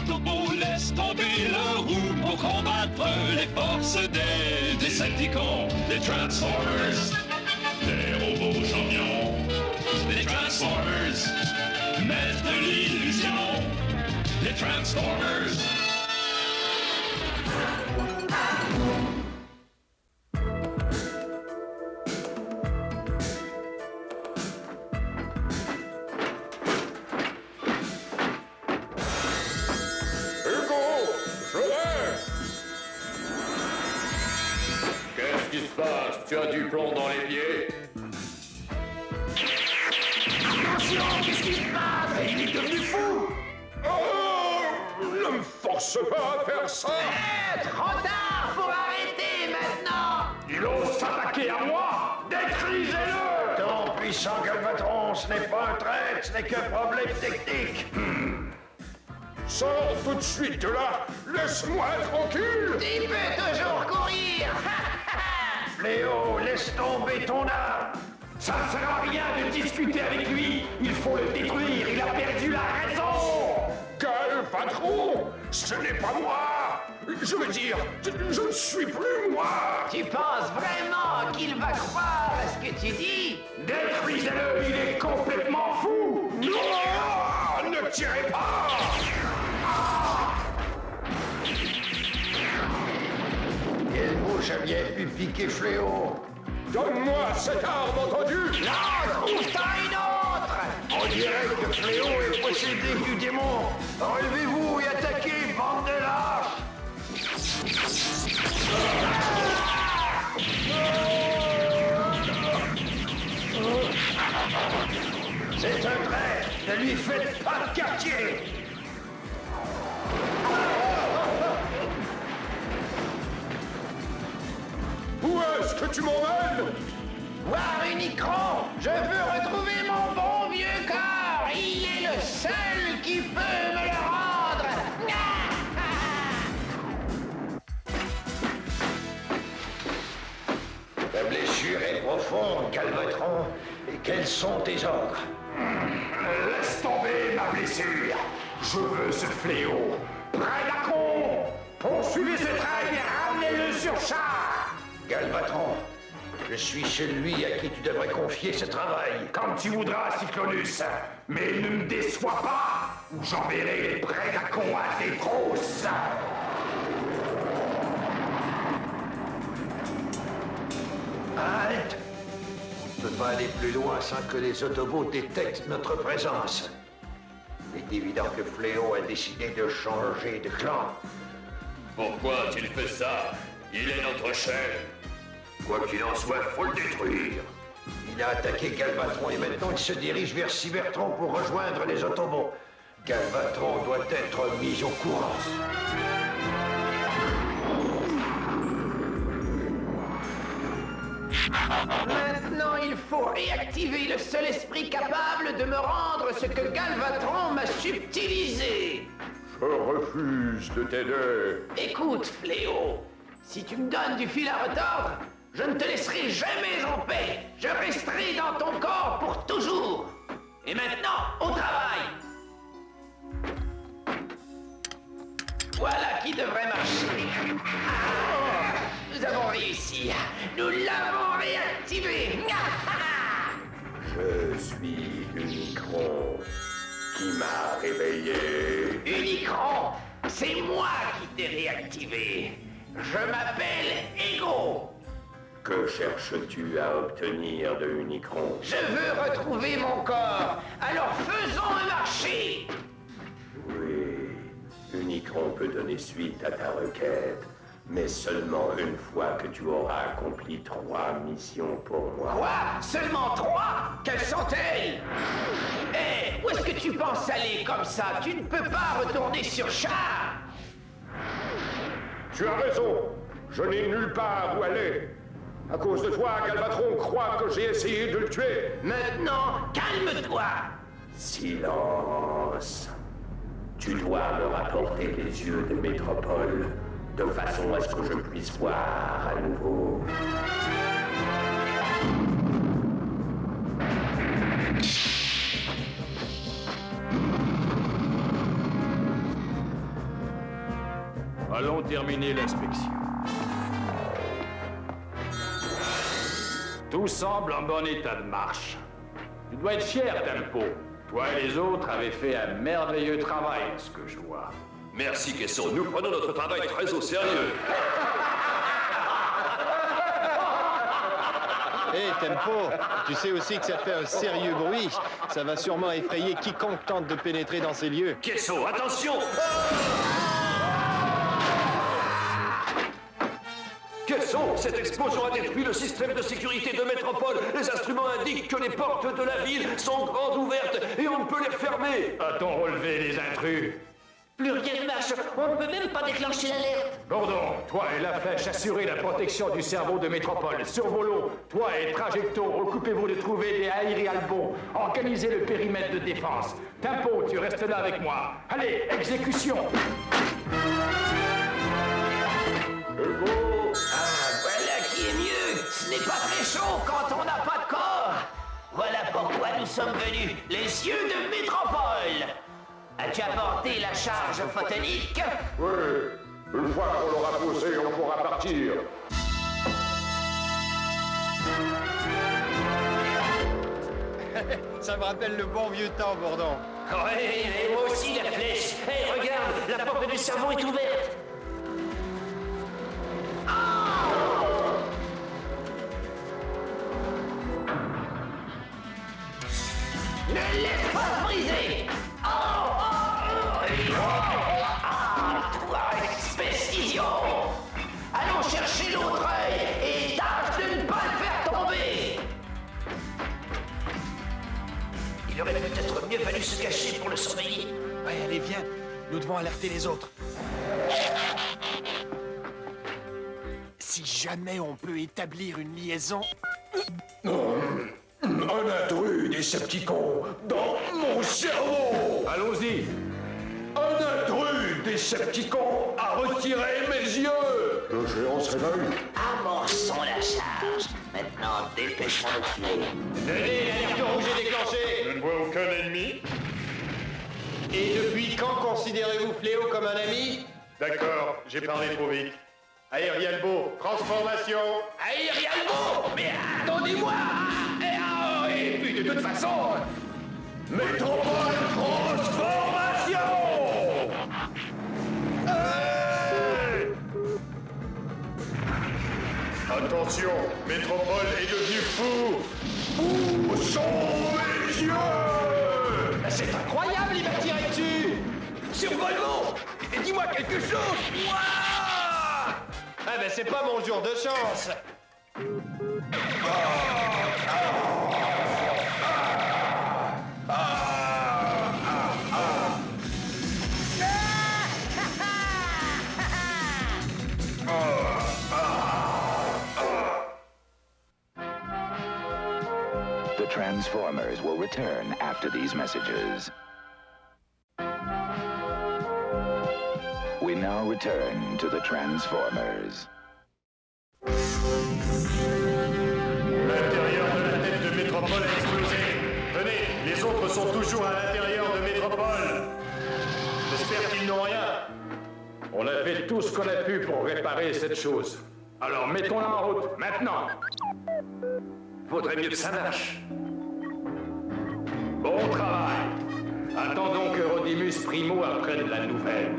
Autobots laisse tomber leur roue pour combattre les forces des Decepticons, des Transformers, des robots champions, les Transformers, maîtres de l'illusion, les Transformers. Qu'est-ce qui se passe? Tu as du plomb dans les pieds? Attention, qu'est-ce qui se passe? Il est devenu fou! Oh! Ne me force pas à faire ça! Trop tard pour arrêter maintenant! Il ose s'attaquer à moi! Détruisez-le! Ton puissant Galvatron, ce n'est pas un traître, ce n'est qu'un problème technique. Sors tout de suite de là! Laisse-moi tranquille! Tu peux toujours courir! Fléau, laisse tomber ton âme. Ça ne sert à rien de discuter avec lui! Il faut le détruire! Il a perdu la raison! Galvatron! Ce n'est pas moi! Je veux dire, je ne suis plus moi! Tu penses vraiment qu'il va croire à ce que tu dis? Détruisez-le! Il est complètement fou! Non! Ne tirez pas! Quelle bouche a bien pu piquer Fléau? Donne-moi cette arme, entendu? Non, trouve-toi une autre! On dirait que Fléau est possédé du démon. Relevez-vous et attaquez, bande de lâches! C'est un traître, ne lui faites pas de quartier! Où est-ce que tu m'emmènes? Voir Unicron! Je veux retrouver mon bon vieux corps! Il est le seul qui peut me le rendre! Ta blessure est profonde, Galvatron. Et quels sont tes ordres? Laisse tomber ma blessure. Je veux ce fléau. Prédacron! Poursuivez ce train et ramenez-le sur char! Galvatron, je suis celui à qui tu devrais confier ce travail. Comme tu voudras, Cyclonus. Mais ne me déçois pas, ou j'enverrai les prédacons à tes trousses. Halte! On ne peut pas aller plus loin sans que les Autobots détectent notre présence. Il est évident que Fléau a décidé de changer de clan. Pourquoi tu fais ça? Il est notre chef. Quoi qu'il en soit, faut le détruire. Il a attaqué Galvatron et maintenant il se dirige vers Cybertron pour rejoindre les Autobots. Galvatron doit être mis au courant. Maintenant, il faut réactiver le seul esprit capable de me rendre ce que Galvatron m'a subtilisé. Je refuse de t'aider. Écoute, Fléau, si tu me donnes du fil à retordre, je ne te laisserai jamais en paix. Je resterai dans ton corps pour toujours. Et maintenant, au travail. Voilà qui devrait marcher. Ah, nous avons réussi. Nous l'avons réactivé. Je suis Unicron. Qui m'a réveillé? Unicron, c'est moi qui t'ai réactivé. Je m'appelle Ego. Que cherches-tu à obtenir de Unicron? Je veux retrouver mon corps. Alors faisons un marché. Oui, Unicron peut donner suite à ta requête, mais seulement une fois que tu auras accompli 3 missions pour moi. Quoi? Seulement 3? Quelles sont-elles? Hé, où est-ce que tu penses aller comme ça? Tu ne peux pas retourner sur Char. Tu as raison. Je n'ai nulle part où aller. À cause de toi, Galvatron croit que j'ai essayé de le tuer. Maintenant, calme-toi. Silence. Tu dois me rapporter les yeux de Métropole, de façon à ce que je puisse voir à nouveau. Allons terminer l'inspection. Tout semble en bon état de marche. Tu dois être fier, Tempo. Toi et les autres avez fait un merveilleux travail, ce que je vois. Merci, Caisson. Nous prenons notre travail très au sérieux. Hé, Tempo, tu sais aussi que ça fait un sérieux bruit. Ça va sûrement effrayer quiconque tente de pénétrer dans ces lieux. Caisson, attention! Caisson, cette explosion a détruit le système de sécurité de Métropole. Les instruments indiquent que les portes de la ville sont grandes ouvertes et on ne peut les fermer. A-t-on relevé les intrus? Plus rien ne marche, on ne peut même pas déclencher l'alerte. Gordon, toi et la flèche, assurez la protection du cerveau de Métropole. Survolo, toi et Trajecto, occupez-vous de trouver des aérialbos. Organisez le périmètre de défense. Tempo, tu restes là avec moi. Allez, exécution! Voilà qui est mieux. Ce n'est pas très chaud quand on n'a pas de corps. Voilà pourquoi nous sommes venus, les yeux de Métropole. As-tu apporté la charge photonique? Oui, une fois qu'on l'aura posé, on pourra partir. Ça me rappelle le bon vieux temps, Gordon. Ouais, et moi aussi la flèche. Hé, regarde, la porte du cerveau est ouverte. Ne laisse pas briser. Toi, espèce d'idiot. Allons chercher l'autre œil et tâche de ne pas le faire tomber. Il aurait peut-être mieux fallu se cacher pour le surveiller. Ouais, allez, viens. Nous devons alerter les autres. Si jamais on peut établir une liaison... Un intrus, Décepticon, dans mon cerveau! Allons-y! Un intrus, Décepticon, a retiré mes yeux! Le géant se réveille. Amorçons la charge. Maintenant, dépêchons-nous de filer. Tenez, l'alerte rouge est déclenchée. Je ne vois aucun ennemi. Et depuis quand considérez-vous Fléau comme un ami? D'accord, j'ai parlé trop vite. Aérialbo, transformation! Aérialbo! Mais attendez-moi! Et puis de toute façon... Métropole transformation! Attention, Métropole est devenu fou! Où sont mes yeux? C'est incroyable, il va tirer dessus. Survolvo! Dis-moi quelque chose! Ah ben c'est pas mon jour de chance. The Transformers will return after these messages. We now return to the Transformers. L'intérieur de la tête de Métropole a explosé. Tenez, les autres sont toujours à l'intérieur de Métropole. J'espère qu'ils n'ont rien. On a fait tout ce qu'on a pu pour réparer cette chose. Alors mettons-la en route, maintenant. Vaudrait mieux que ça marche. Bon travail. Attendons que Rodimus Primo apprenne la nouvelle.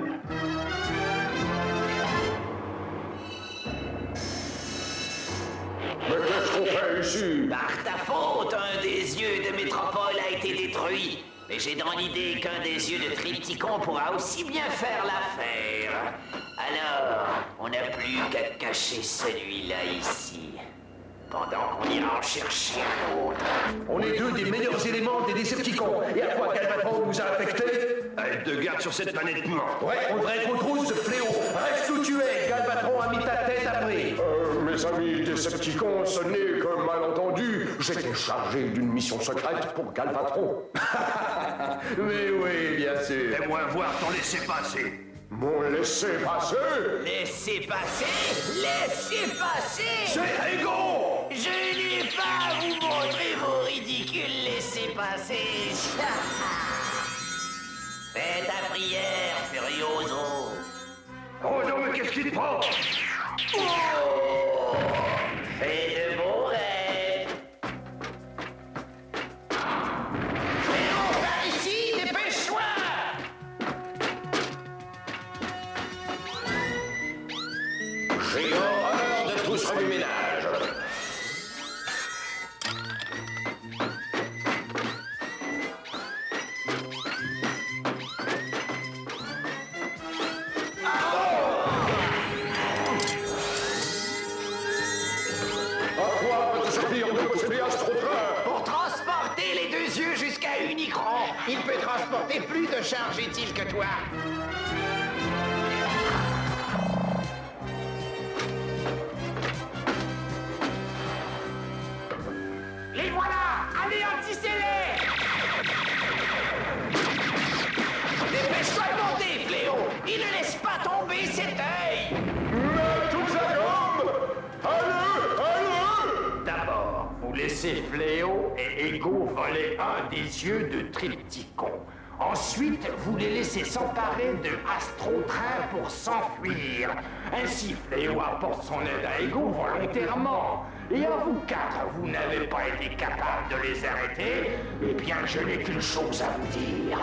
Mais qu'est-ce qu'on fait ici? Par ta faute, un des yeux de Métropole a été détruit. Mais j'ai dans l'idée qu'un des yeux de Triptychon pourra aussi bien faire l'affaire. Alors, on n'a plus qu'à cacher celui-là ici. Pendant qu'on ira en chercher un autre. On est deux des meilleurs éléments des Décepticons. Et à quoi Galvatron nous a affectés? Elle te garde sur cette planète morte. Ouais, on devrait être aux trousses de Fléau. Reste où tu es, Galvatron a mis ta tête après. Mes amis Décepticons, ce n'est qu'un malentendu. J'étais chargé d'une mission secrète pour Galvatron. Mais oui, bien sûr. Fais-moi voir ton laissez-passer. Mon laissez-passer? Laissez passer! Laissez passer! C'est égaux! Je n'ai pas à vous montrer vos ridicules laissez-passer! Fais ta prière, Furioso! Oh non, qu'est-ce qui te prend? Fais de beaux rêves. Fléau, par ici, dépêche-toi. J'ai horreur de tout ce remue-ménage. Pour transporter les deux yeux jusqu'à Unicron, il peut transporter plus de charge utile que toi. Les voilà! Anéantissez-les! Dépêche-toi de monter, Fléau. Il ne laisse pas tomber cet œil. D'abord, vous laissez Fléau et Ego voler un des yeux de Triptychon. Ensuite, vous les laissez s'emparer de Astrotrain pour s'enfuir. Ainsi, Fléau apporte son aide à Ego volontairement. Et à vous quatre, vous n'avez pas été capable de les arrêter. Eh bien, je n'ai qu'une chose à vous dire.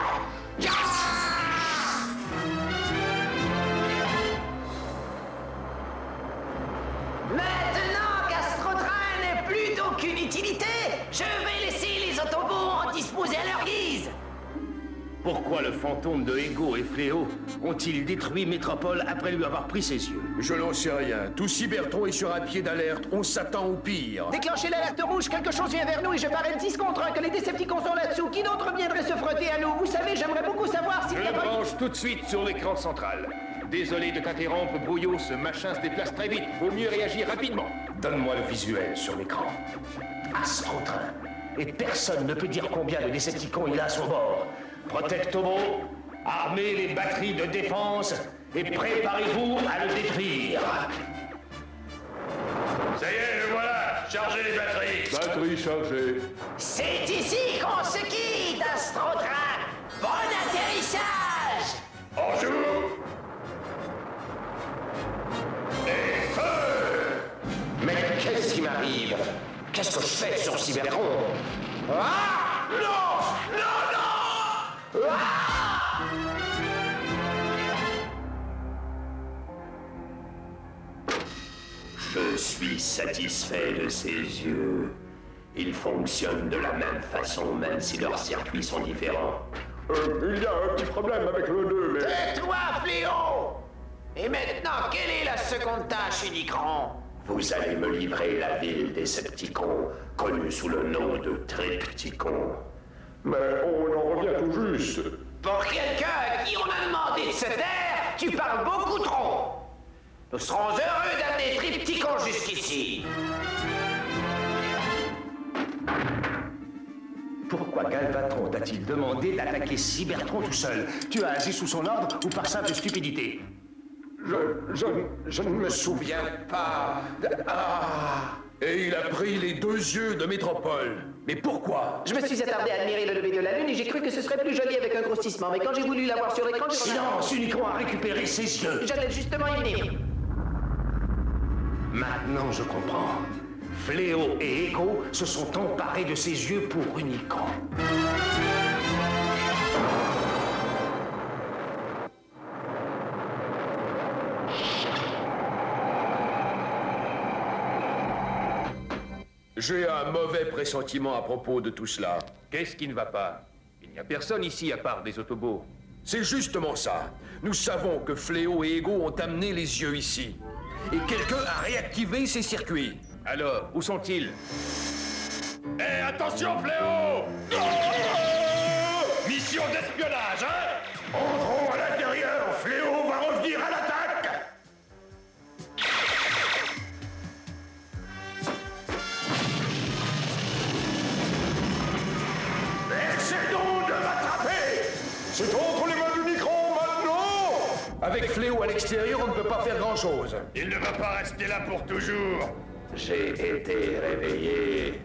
Maintenant qu'Astrotrain n'est plus d'aucune utilité, je vais laisser les Autobots en disposer à leur guise. Pourquoi le fantôme de Ego et Fléau ont-ils détruit Métropole après lui avoir pris ses yeux? Je n'en sais rien. Tout Cybertron est sur un pied d'alerte. On s'attend au pire. Déclenchez l'alerte rouge, quelque chose vient vers nous et je parais 10 contre 1, que les Décepticons sont là-dessous. Qui d'autre viendrait se frotter à nous? Vous savez, j'aimerais beaucoup savoir s'il Je n'y a le pas... branche tout de suite sur l'écran central. Désolé de t'interrompre, Brouillot, ce machin se déplace très vite. Vaut mieux réagir rapidement. Donne-moi le visuel sur l'écran. Astrotrain. Et personne ne peut dire combien de Décepticons il a à son bord. Protectomo, armez les batteries de défense et préparez-vous à le détruire. Ça y est, le voilà. Chargez les batteries. Batterie chargée. C'est ici qu'on se quitte, Astrotrain. Bon atterrissage. Bonjour. Et feu. Mais qu'est-ce qui m'arrive? Qu'est-ce que je fais sur Cybertron? Ah! Non! Non, non! Je suis satisfait de ses yeux. Ils fonctionnent de la même façon, même si leurs circuits sont différents. Il y a un petit problème avec le 2, mais... Tais-toi, Fléau. Et maintenant, quelle est la seconde tâche, Unicron? Vous allez me livrer la ville des Decepticons, connue sous le nom de Triptychon. Mais on en revient tout juste. Pour quelqu'un à qui on a demandé de se taire, tu parles beaucoup trop. Nous serons heureux d'amener Triptychon jusqu'ici. Pourquoi Galvatron t'a-t-il demandé d'attaquer Cybertron tout seul? Tu as agi sous son ordre ou par simple stupidité? Je ne me souviens pas. Et il a pris les deux yeux de Métropole. Mais pourquoi? Je me suis attardé à admirer le lever de la lune et j'ai cru que ce serait plus joli avec un grossissement. Mais quand j'ai voulu l'avoir sur l'écran, j'ai... Silence! Unicron a récupéré ses yeux! J'allais justement y venir. Maintenant, je comprends. Fléau et Ego se sont emparés de ses yeux pour Unicron. J'ai un mauvais pressentiment à propos de tout cela. Qu'est-ce qui ne va pas? Il n'y a personne ici à part des Autobots. C'est justement ça. Nous savons que Fléau et Ego ont amené les yeux ici. Et quelqu'un a réactivé ces circuits. Alors, où sont-ils? Eh, attention, Fléau! Mission d'espionnage, hein? Entrons à l'intérieur. Fléau va revenir à l'attaque. Essayez donc de m'attraper. C'est entre les mains d'Unicron maintenant. Avec Fléau à l'extérieur, on ne peut pas faire grand-chose. Il ne va pas rester là pour toujours. J'ai été réveillé.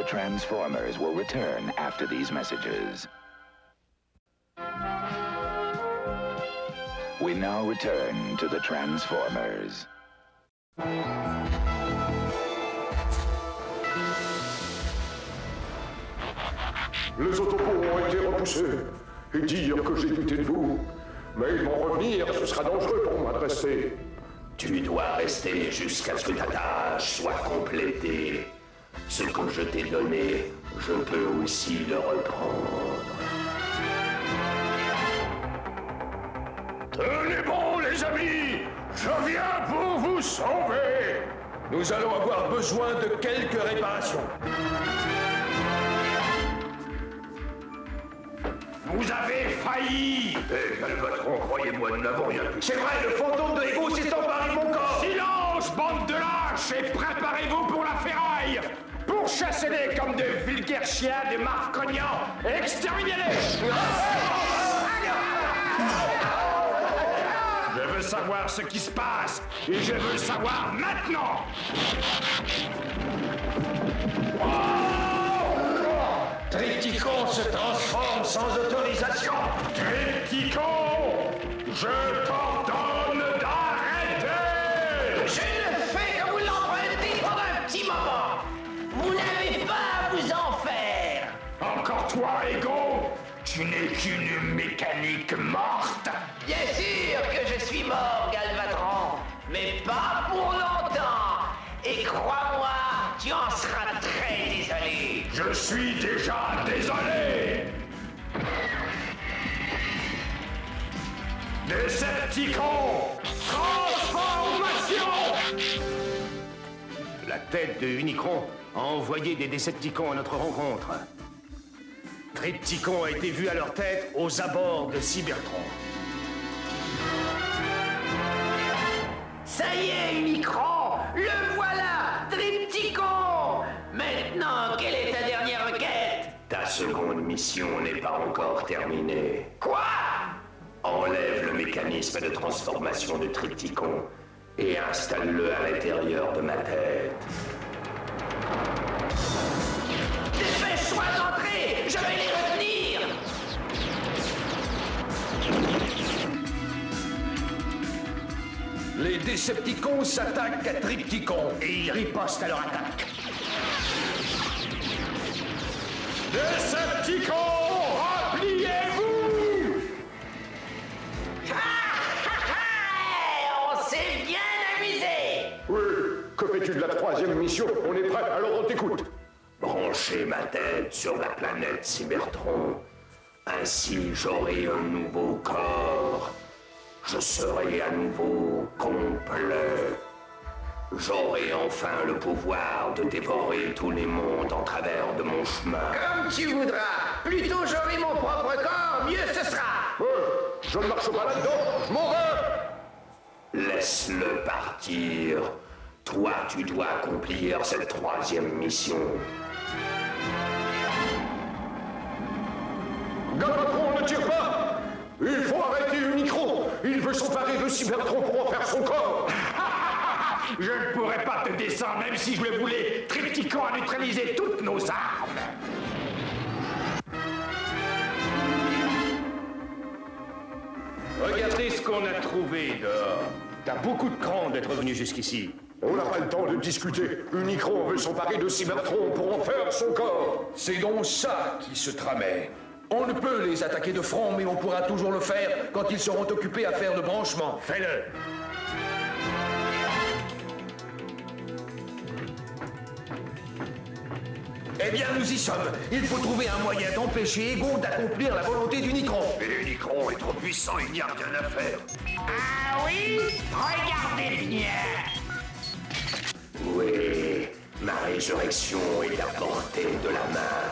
Transformers will return after these messages. We now return to the Transformers. Les autobots ont été repoussés. Et dire que j'ai douté de vous. Mais ils vont revenir, ce sera dangereux pour moi de rester. Tu dois rester jusqu'à ce que ta tâche soit complétée. Ce que je t'ai donné, je peux aussi le reprendre. Tenez bon, les amis! Je viens pour vous sauver! Nous allons avoir besoin de quelques réparations. Vous avez failli! Eh, Galvatron, croyez-moi, nous n'avons rien pu. C'est vrai, le fantôme de Ego s'est emparé de mon corps. Silence, bande de lâches, et préparez-vous pour la ferraille! Pour chasser-les comme de vulgaires chiens, des marcognants, exterminez-les! Je veux savoir ce qui se passe, et je veux le savoir maintenant! Triptychon se transforme sans autorisation. Triptychon, je t'ordonne d'arrêter! Je le fais comme vous l'empruntez pour un petit moment. Vous n'avez pas à vous en faire. Encore toi, Ego? Tu n'es qu'une mécanique morte! Bien sûr que je suis mort, Galvatron, mais pas pour longtemps. Et crois-moi, tu en seras très désolé. Je suis déjà désolé! Decepticon, transformation! La tête de Unicron a envoyé des Decepticons à notre rencontre. Triptychon a été vu à leur tête aux abords de Cybertron. Ça y est, Unicron, le voilà, Triptychon. Maintenant, quelle est ta dernière requête? Ta seconde mission n'est pas encore terminée. Quoi? Enlève le mécanisme de transformation de Triptychon et installe-le à l'intérieur de ma tête. Dépêche-toi d'entrer, je vais les retenir. Les Decepticons s'attaquent à Triptychon et ils ripostent à leur attaque. Decepticon, repliez-vous! On s'est bien amusé. Oui, que fais-tu de la troisième mission? On est prêt, alors on t'écoute. Branchez ma tête sur la planète Cybertron. Ainsi, j'aurai un nouveau corps. Je serai à nouveau complet. J'aurai enfin le pouvoir de dévorer tous les mondes en travers de mon chemin. Comme tu voudras. Plus tôt j'aurai mon propre corps, mieux ce sera. Je ne marche pas là-dedans, je m'en vais! Laisse-le partir. Toi, tu dois accomplir cette troisième mission. Galvatron, ne tire pas! Il faut arrêter Unicron! Il veut s'emparer de Cybertron pour en faire son corps! Je ne pourrais pas te descendre même si je le voulais! Triptychon a neutralisé toutes nos armes! Regardez ce qu'on a trouvé dehors. T'as beaucoup de cran d'être venu jusqu'ici. On n'a pas le temps de discuter. Unicron veut s'emparer de Cybertron pour en faire son corps! C'est donc ça qui se tramait. On ne peut les attaquer de front, mais on pourra toujours le faire quand ils seront occupés à faire le branchement. Fais-le. Eh bien, nous y sommes. Il faut trouver un moyen d'empêcher Ego d'accomplir la volonté d'Unicron. Mais Unicron est trop puissant, il n'y a rien à faire. Ah oui? Regardez bien. Oui, ma résurrection est à portée de la main.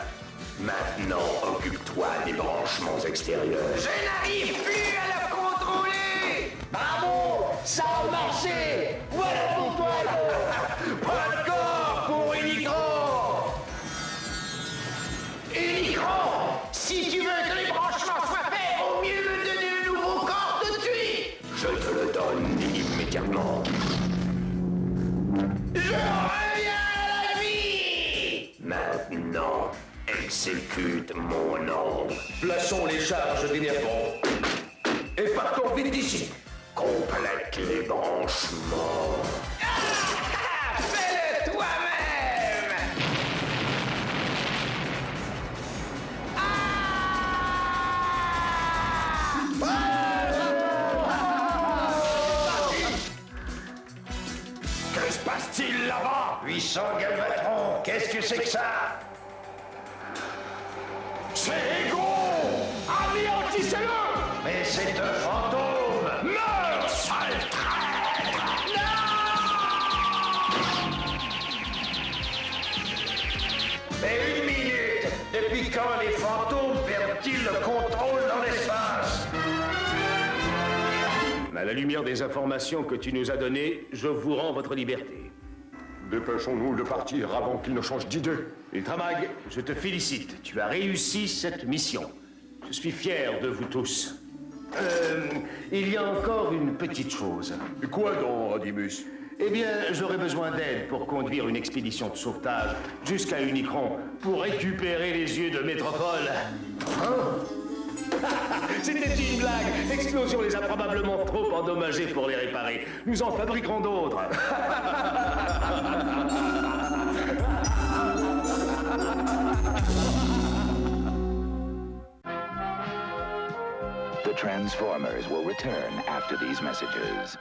Maintenant, occupe-toi des branchements extérieurs. Je n'arrive plus à le contrôler. Bravo, ça a marché. Voilà pour toi, Ego. Pas de corps pour Unicron. Unicron, si tu veux que les branchements soient faits, au mieux me donner un nouveau corps tout de suite. Je te le donne immédiatement. Je reviens à la vie. Maintenant. exécute mon ordre. Plaçons les charges d'énervant. Et partons vite d'ici. Complète les branchements. Fais-le toi-même! Que se passe-t-il là-bas? Puissant Galvatron, qu'est-ce que c'est que ça? C'est Ego! Anéantissez-le! Mais c'est un fantôme! Meurs, sale traître! Mais une minute! Depuis quand les fantômes perdent-ils le contrôle dans l'espace? À la lumière des informations que tu nous as données, je vous rends votre liberté. Dépêchons-nous de partir avant qu'il ne change d'idée. Ultramag, je te félicite. Tu as réussi cette mission. Je suis fier de vous tous. Il y a encore une petite chose. Quoi donc, Rodimus? Eh bien, j'aurais besoin d'aide pour conduire une expédition de sauvetage jusqu'à Unicron pour récupérer les yeux de Métropole. C'était une blague. L'explosion les a probablement trop endommagés pour les réparer. Nous en fabriquerons d'autres. The Transformers will return after these messages.